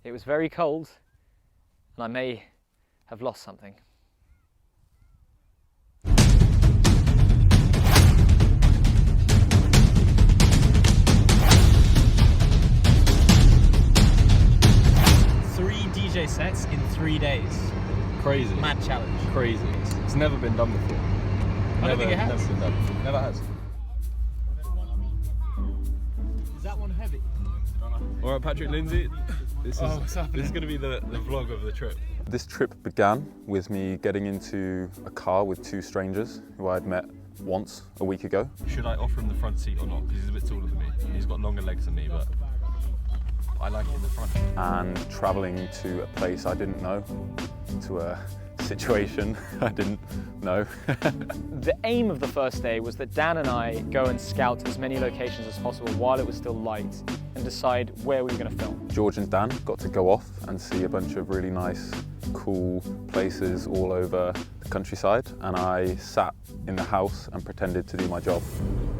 It was very cold, and I may have lost something. DJ sets in 3 days. Crazy. Mad challenge. Crazy. It's never been done before. I don't think it has. Never been done before. Never has. Is that one heavy? Alright, Patrick Lindsay, this is going to be the vlog of the trip. This trip began with me getting into a car with two strangers who I had met once a week ago. Should I offer him the front seat or not? Because he's a bit taller than me. He's got longer legs than me, but I like it in the front. And travelling to a place I didn't know, to a situation I didn't know. The aim of the first day was that Dan and I go and scout as many locations as possible while it was still light and decide where we were going to film. George and Dan got to go off and see a bunch of really nice, cool places all over the countryside, and I sat in the house and pretended to do my job.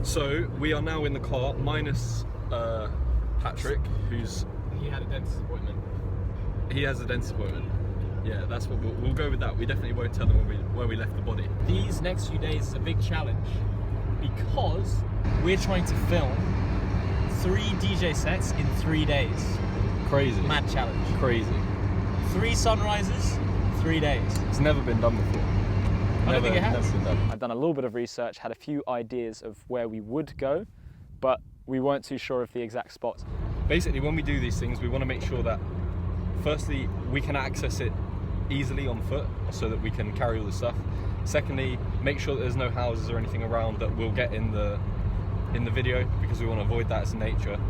So we are now in the car, minus Patrick, He had a dentist appointment. He has a dentist appointment. Yeah, that's what we'll go with that. We definitely won't tell them where we left the body. These next few days is a big challenge because we're trying to film 3 DJ sets in 3 days. Crazy. Mad challenge. Crazy. 3 sunrises, 3 days. It's never been done before. I don't think it has. Never been done. I've done a little bit of research, had a few ideas of where we would go, but we weren't too sure of the exact spot. Basically, when we do these things, we want to make sure that, firstly, we can access it easily on foot so that we can carry all the stuff. Secondly, make sure that there's no houses or anything around that we'll get in the video, because we want to avoid that as nature.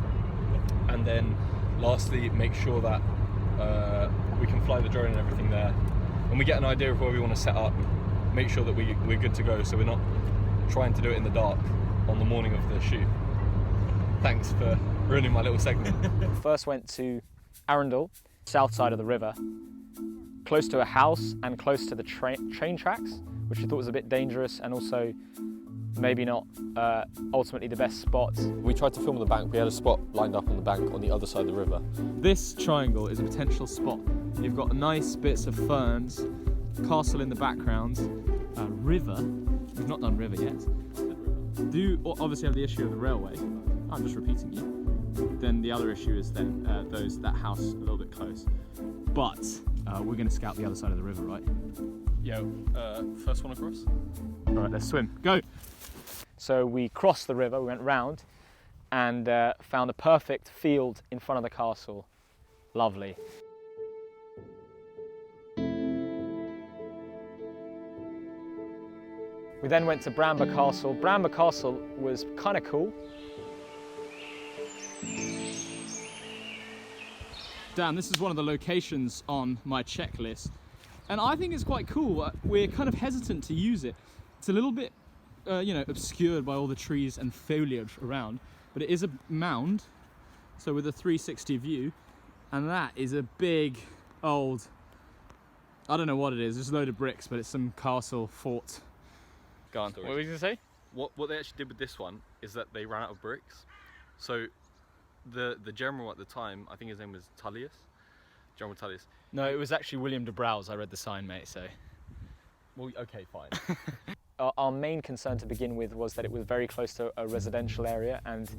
And then lastly, make sure that we can fly the drone and everything there. When we get an idea of where we want to set up, make sure that we're good to go, so we're not trying to do it in the dark on the morning of the shoot. Thanks for ruining my little segment. First went to Arundel, south side of the river, close to a house and close to the train tracks, which we thought was a bit dangerous and also maybe not ultimately the best spot. We tried to film on the bank. We had a spot lined up on the bank on the other side of the river. This triangle is a potential spot. You've got nice bits of ferns, castle in the background, river. We've not done river yet. Do obviously have the issue of the railway. I'm just repeating you. Then the other issue is then that house a little bit close. But we're going to scout the other side of the river, right? Yeah, first one across. All right, let's swim. Go! So we crossed the river, we went round and found a perfect field in front of the castle. Lovely. We then went to Bramber Castle. Bramber Castle was kind of cool. Dan, this is one of the locations on my checklist, and I think it's quite cool. We're kind of hesitant to use it. It's a little bit, obscured by all the trees and foliage around, but it is a mound, so with a 360 view, and that is a big, old, I don't know what it is, just a load of bricks, but it's some castle, fort. Go on, What were you going to say? What they actually did with this one is that they ran out of bricks. So the general at the time, I think his name was Tullius. General Tullius. No, it was actually William de Browse. I read the sign, mate, so. Well, okay, fine. Our main concern to begin with was that it was very close to a residential area, and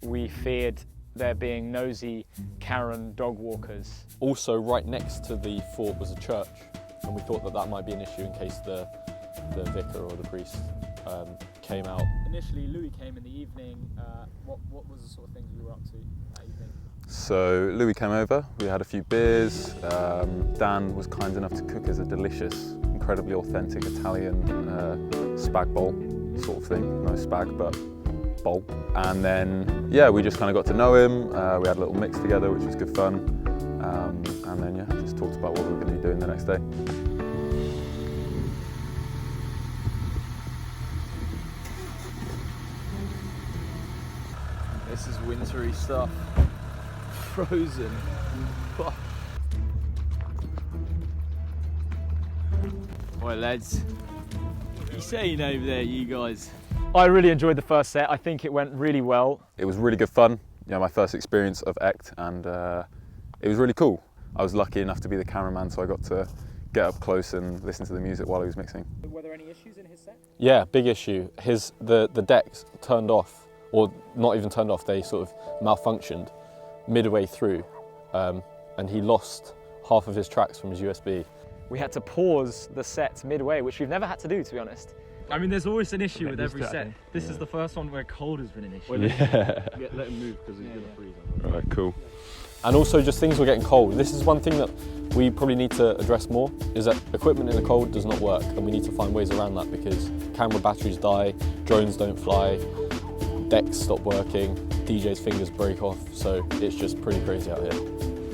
we feared there being nosy Karen dog walkers. Also, right next to the fort was a church, and we thought that might be an issue in case the vicar or the priest came out. Initially, Louis came in the evening. What was the sort of things we were up to that evening? So Louis came over, we had a few beers. Dan was kind enough to cook us a delicious, incredibly authentic Italian spag bowl sort of thing. No spag, but bowl. And then, yeah, we just kind of got to know him. We had a little mix together, which was good fun. And then, yeah, just talked about what we were going to be doing the next day. This is wintry stuff. Frozen. Right, lads. What are you saying over there, you guys? I really enjoyed the first set. I think it went really well. It was really good fun. You know, my first experience of ECHT, and It was really cool. I was lucky enough to be the cameraman, so I got to get up close and listen to the music while he was mixing. Were there any issues in his set? Yeah, big issue. The decks turned off, or not even turned off, they sort of malfunctioned midway through, and he lost half of his tracks from his USB. We had to pause the set midway, which we've never had to do, to be honest. I mean, there's always an issue with every set. This is the first one where cold has been an issue. Let him move because he's going to freeze. Right, cool. And also just things were getting cold. This is one thing that we probably need to address more, is that equipment in the cold does not work, and we need to find ways around that because camera batteries die, drones don't fly, decks stop working, DJ's fingers break off, so it's just pretty crazy out here.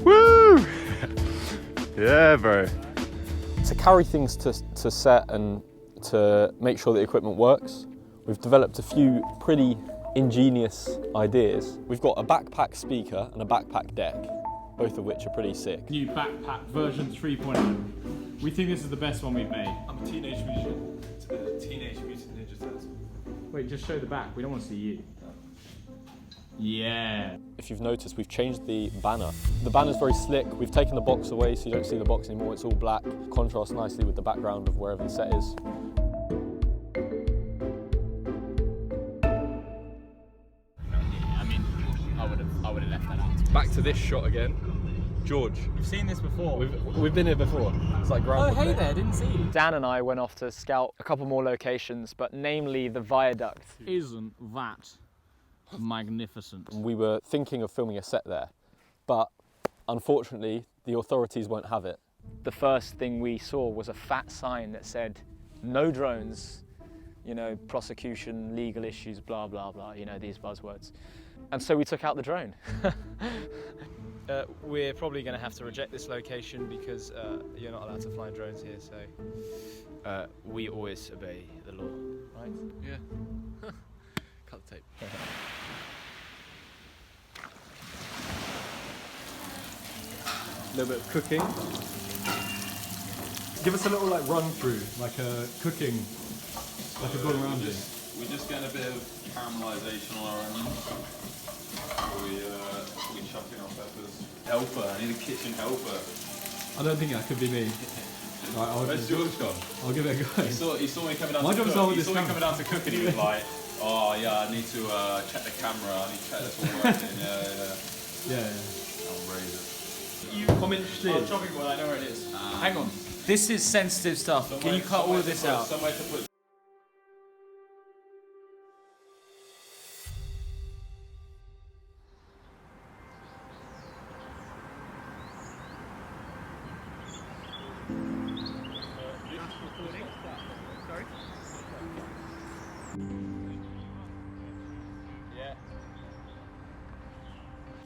Woo! Yeah, bro. To carry things to set and to make sure the equipment works, we've developed a few pretty ingenious ideas. We've got a backpack speaker and a backpack deck, both of which are pretty sick. New backpack version 3.0. We think this is the best one we've made. I'm a Teenage Mutant Ninja Turtles. Wait, just show the back. We don't want to see you. Yeah. If you've noticed, we've changed the banner. The banner's very slick. We've taken the box away so you don't see the box anymore. It's all black, contrasts nicely with the background of wherever the set is. I would have left that out. Back to this shot again. George, You've seen this before. we've been here before. It's like ground. Oh, hey there, didn't see you. Dan and I went off to scout a couple more locations, but namely the viaduct. Isn't that magnificent? We were thinking of filming a set there, but unfortunately the authorities won't have it. The first thing we saw was a fat sign that said, no drones, you know, prosecution, legal issues, blah, blah, blah, you know, these buzzwords. And so we took out the drone. We're probably going to have to reject this location because you're not allowed to fly drones here, so we always obey the law, right? Yeah. Cut the tape. A little bit of cooking. Give us a little like run through, like a cooking, like a Gordon Ramsay. We just get a bit of caramelisation on our onions. We chuck in our peppers. Helper, I need a kitchen helper. I don't think that could be me. Right, Where's George gone? I'll give it a go. He saw me coming down My to job is cook. all He this saw me camera. coming down to cook and he was like, oh yeah, I need to check the camera, I need to check this all working. Yeah. I'll raise it. I'm interested. Oh, chopping board, I know where it is. Hang on. This is sensitive stuff. Can you cut all of this out? Somewhere to put.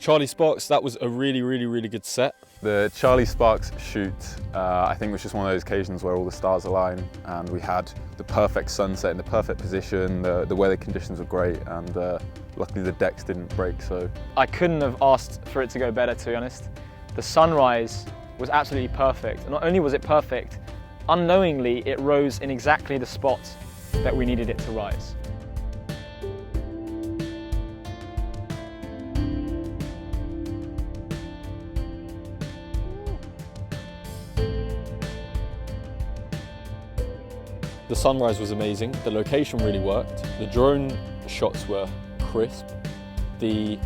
Charlie Sparks, that was a really good set. The Charlie Sparks shoot, I think was just one of those occasions where all the stars align and we had the perfect sunset in the perfect position, the weather conditions were great and luckily the decks didn't break, so. I couldn't have asked for it to go better, to be honest. The sunrise was absolutely perfect. Not only was it perfect, unknowingly it rose in exactly the spot that we needed it to rise. The sunrise was amazing, the location really worked, the drone shots were crisp, the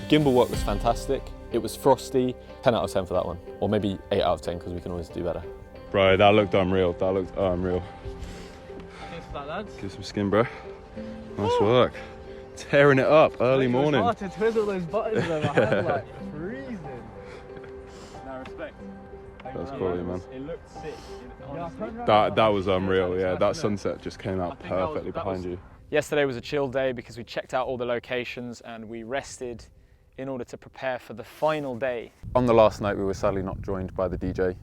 gimbal work was fantastic, it was frosty, 10 out of 10 for that one, or maybe 8 out of 10 because we can always do better. Bro, that looked unreal, unreal. Thanks for that, lads. Give some skin, bro. Nice work. Tearing it up early morning. It's hard to twiddle those buttons though, my hand's like freezing. No, respect. That's quality, man. It looked sick. That was unreal, yeah. That sunset just came out perfectly behind you. Yesterday was a chill day because we checked out all the locations and we rested in order to prepare for the final day. On the last night we were sadly not joined by the DJ,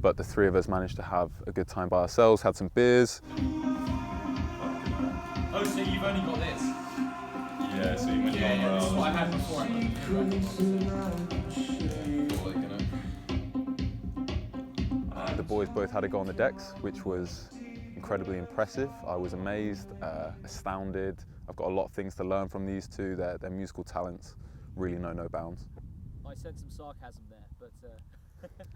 but the three of us managed to have a good time by ourselves, had some beers. Oh, so you've only got this? Yeah, so you went This is what I had before. The boys both had a go on the decks, which was incredibly impressive. I was amazed, astounded. I've got a lot of things to learn from these two. Their musical talents really know no bounds. I sense some sarcasm there. but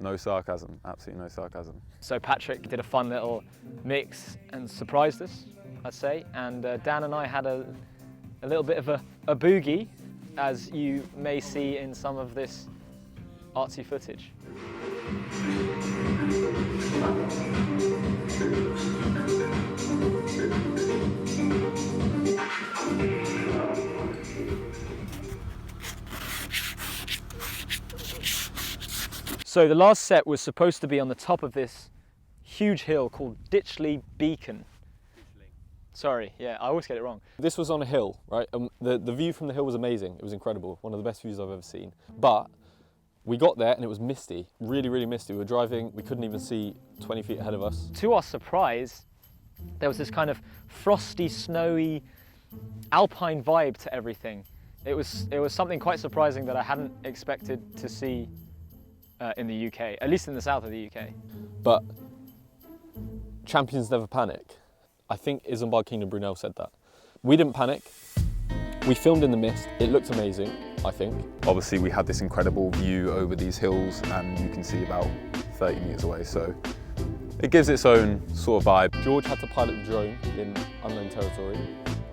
No sarcasm, absolutely no sarcasm. So Patrick did a fun little mix and surprised us, I'd say, and Dan and I had a little bit of a boogie, as you may see in some of this artsy footage. So the last set was supposed to be on the top of this huge hill called Ditchley Beacon. Sorry, yeah, I always get it wrong. This was on a hill, right? The view from the hill was amazing. It was incredible. One of the best views I've ever seen. But we got there and it was misty, really, really misty. We were driving, we couldn't even see 20 feet ahead of us. To our surprise, there was this kind of frosty, snowy, alpine vibe to everything. It was something quite surprising that I hadn't expected to see in the UK, at least in the south of the UK. But champions never panic. I think Isambard Kingdom Brunel said that. We didn't panic. We filmed in the mist. It looked amazing, I think. Obviously we had this incredible view over these hills and you can see about 30 metres away, so it gives its own sort of vibe. George had to pilot the drone in unknown territory.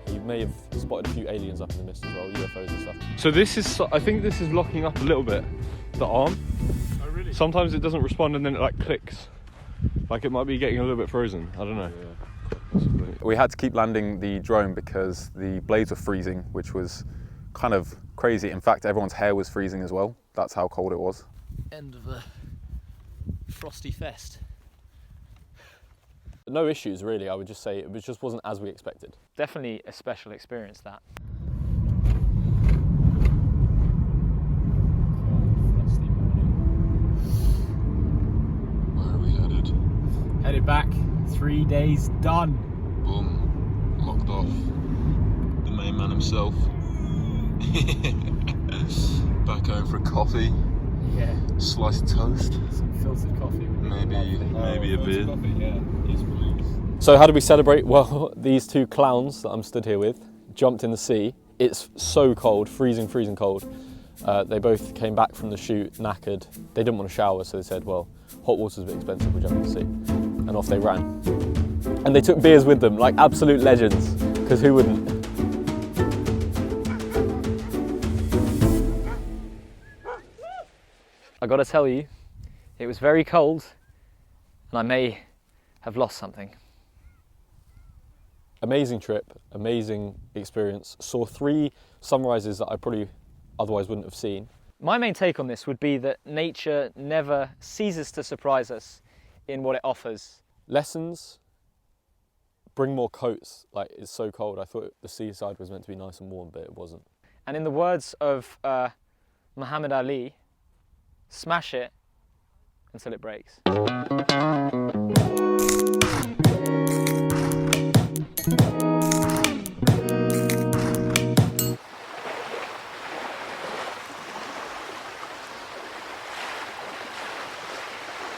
He may have spotted a few aliens up in the mist as well, UFOs and stuff. So this is, I think this is locking up a little bit, the arm. Oh really? Sometimes it doesn't respond and then it like clicks. Like it might be getting a little bit frozen, I don't know. We had to keep landing the drone because the blades were freezing, which was kind of crazy. In fact, everyone's hair was freezing as well. That's how cold it was. End of a frosty fest. No issues really, I would just say. It just wasn't as we expected. Definitely a special experience, that. Where are we headed? Headed back. 3 days done. Boom. Locked off. The main man himself. Back home for a coffee. Yeah. Slice of toast. Some filtered coffee. Maybe a beer. Coffee, yeah. Yes, please. So how did we celebrate? Well, these two clowns that I'm stood here with jumped in the sea. It's so cold, freezing cold. They both came back from the shoot knackered. They didn't want to shower, so they said, well, hot water's a bit expensive, we'll jump in the sea. And off they ran. And they took beers with them, like absolute legends, because who wouldn't? I gotta tell you, it was very cold and I may have lost something. Amazing trip, amazing experience. Saw 3 sunrises that I probably otherwise wouldn't have seen. My main take on this would be that nature never ceases to surprise us in what it offers. Lessons, bring more coats. Like, it's so cold. I thought the seaside was meant to be nice and warm, but it wasn't. And in the words of Muhammad Ali, smash it until it breaks.